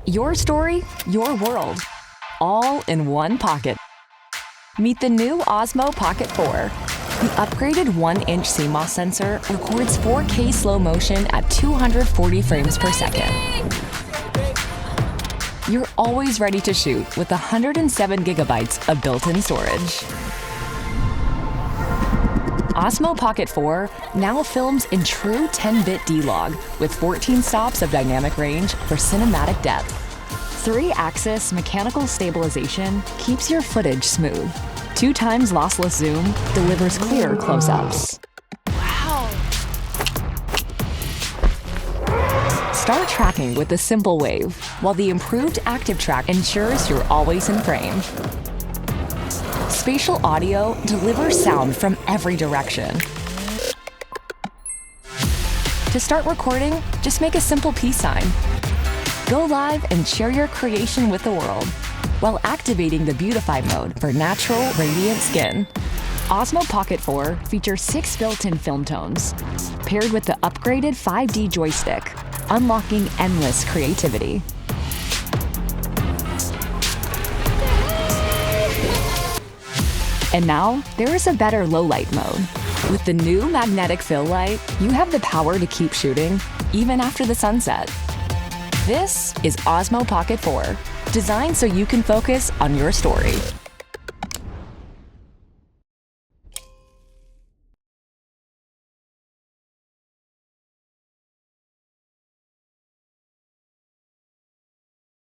Your story, your world, all in one pocket. Meet the new Osmo Pocket 4. The upgraded 1-inch CMOS sensor records 4K slow motion at 240 frames per second. You're always ready to shoot with 107 gigabytes of built-in storage. Osmo Pocket 4 now films in true 10-bit D-Log with 14 stops of dynamic range for cinematic depth. 3-axis mechanical stabilization keeps your footage smooth. 2x Lossless Zoom delivers clear close-ups. Wow! Start tracking with the simple wave, while the improved ActiveTrack ensures you're always in frame. Spatial audio delivers sound from every direction. To start recording, just make a simple peace sign. Go live and share your creation with the world, while activating the Beautify mode for natural, radiant skin. Osmo Pocket 4 features 6 built-in film tones, paired with the upgraded 5D joystick, unlocking endless creativity. And now, there is a better low-light mode. With the new magnetic fill light, you have the power to keep shooting, even after the sunset. This is Osmo Pocket 4, designed so you can focus on your story.